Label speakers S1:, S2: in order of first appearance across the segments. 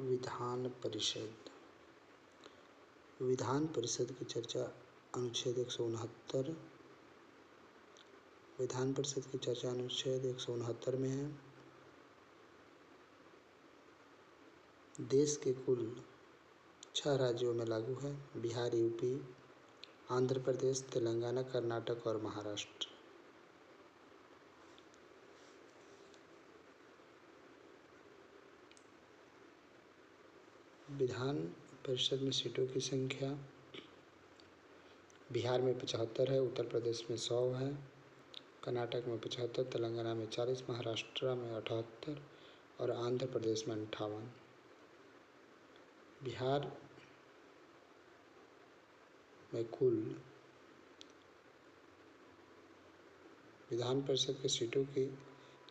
S1: विधान परिषद। विधान परिषद की चर्चा अनुच्छेद 169। विधान परिषद की चर्चा अनुच्छेद 169 में है। देश के कुल 6 राज्यों में लागू है: बिहार, यूपी, आंध्र प्रदेश, तेलंगाना, कर्नाटक और महाराष्ट्र। विधान परिषद में सीटों की संख्या बिहार में 75 है, उत्तर प्रदेश में 100 है, कर्नाटक में 75, तेलंगाना में 40, महाराष्ट्र में 78 और आंध्र प्रदेश में 58। बिहार में कुल विधान परिषद की सीटों की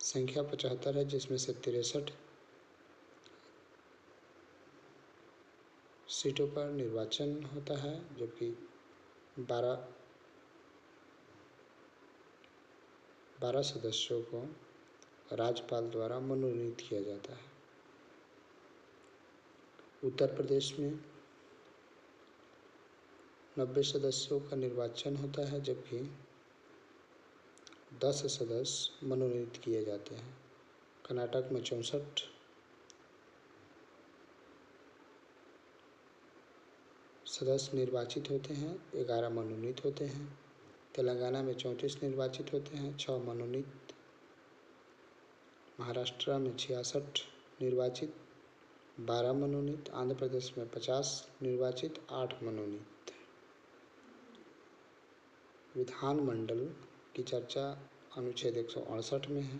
S1: संख्या 75 है, जिसमें से 63 सीटों पर निर्वाचन होता है, जबकि 12 सदस्यों को राज्यपाल द्वारा मनोनीत किया जाता है। उत्तर प्रदेश में 90 सदस्यों का निर्वाचन होता है, जबकि 10 सदस्य मनोनीत किए जाते हैं। कर्नाटक में 64 सदस्य निर्वाचित होते हैं, 11 मनोनीत होते हैं। तेलंगाना में 34 निर्वाचित होते हैं, 6 मनोनीत। महाराष्ट्र में 66 निर्वाचित, 12 मनोनीत। आंध्र प्रदेश में 50 निर्वाचित, 8 मनोनीत। विधानमंडल की चर्चा अनुच्छेद 168 में है।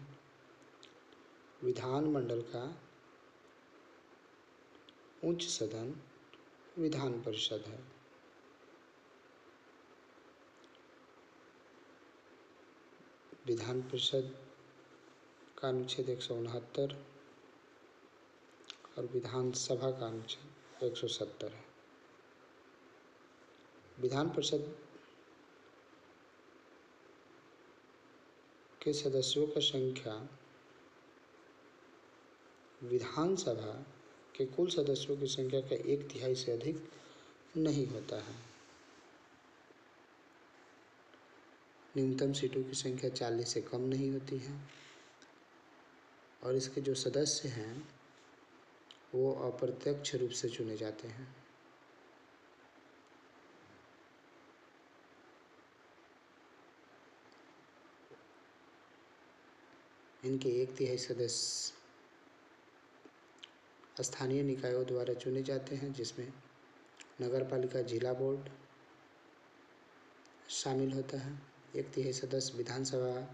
S1: विधानमंडल का उच्च सदन विधान परिषद है। विधान परिषद का अनुच्छेद 169 और विधानसभा का अनुच्छेद 170 है। विधान परिषद के सदस्यों का संख्या विधानसभा के कुल सदस्यों की संख्या का 1/3 से अधिक नहीं होता है। न्यूनतम सीटों की संख्या 40 से कम नहीं होती है और इसके जो सदस्य हैं वो अप्रत्यक्ष रूप से चुने जाते हैं। इनके 1/3 सदस्य स्थानीय निकायों द्वारा चुने जाते हैं, जिसमें नगर पालिका, जिला बोर्ड शामिल होता है। 1/3 सदस्य विधानसभा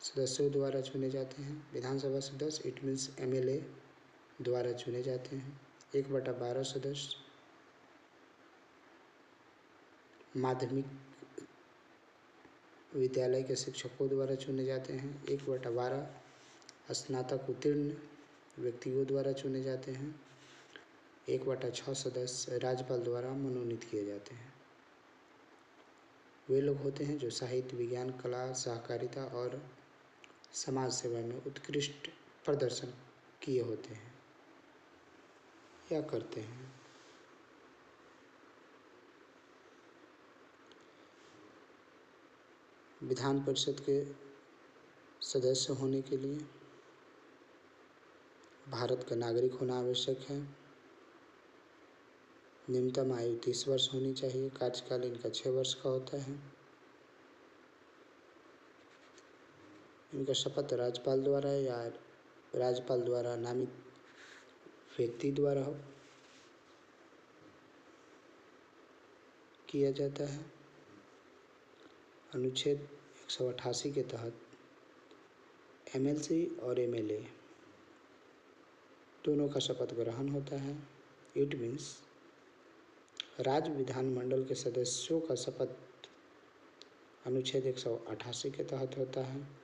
S1: सदस्यों द्वारा चुने जाते हैं। विधानसभा सदस्य इट मीन्स MLA द्वारा चुने जाते हैं। 1/12 सदस्य माध्यमिक विद्यालय के शिक्षकों द्वारा चुने जाते हैं। 1/12 स्नातक उत्तीर्ण व्यक्तियों द्वारा चुने जाते हैं। 1/6 सदस्य राज्यपाल द्वारा मनोनीत किए जाते हैं। वे लोग होते हैं जो साहित्य, विज्ञान, कला, सहकारिता और समाज सेवा में उत्कृष्ट प्रदर्शन किए होते हैं या करते हैं। विधान परिषद के सदस्य होने के लिए भारत का नागरिक होना आवश्यक है। न्यूनतम आयु 30 वर्ष होनी चाहिए। कार्यकाल इनका 6 वर्ष का होता है। इनका शपथ राज्यपाल द्वारा या राज्यपाल द्वारा नामित व्यक्ति द्वारा किया जाता है। अनुच्छेद 188 के तहत MLC और MLA दोनों का शपथ ग्रहण होता है। इट मीन्स राज्य विधानमंडल के सदस्यों का शपथ अनुच्छेद 188 के तहत होता है।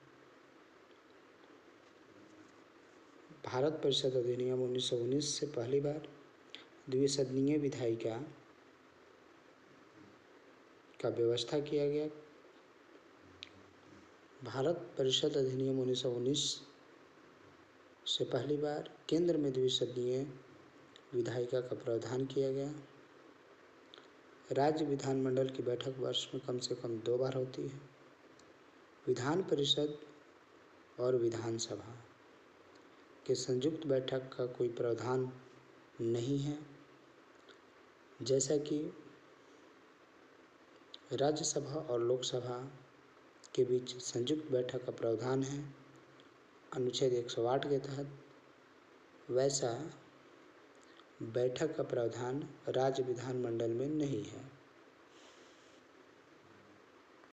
S1: भारत परिषद अधिनियम 1919 से पहली बार द्विसदनीय विधायिका का व्यवस्था किया गया। भारत परिषद अधिनियम 1919 से पहली बार केंद्र में द्विसदनीय विधायिका का प्रावधान किया गया। राज्य विधानमंडल की बैठक वर्ष में कम से कम 2 बार होती है। विधान परिषद और विधानसभा के संयुक्त बैठक का कोई प्रावधान नहीं है, जैसा कि राज्यसभा और लोकसभा के बीच संयुक्त बैठक का प्रावधान है अनुच्छेद 108 के तहत, वैसा बैठक का प्रावधान राज्य विधानमंडल में नहीं है।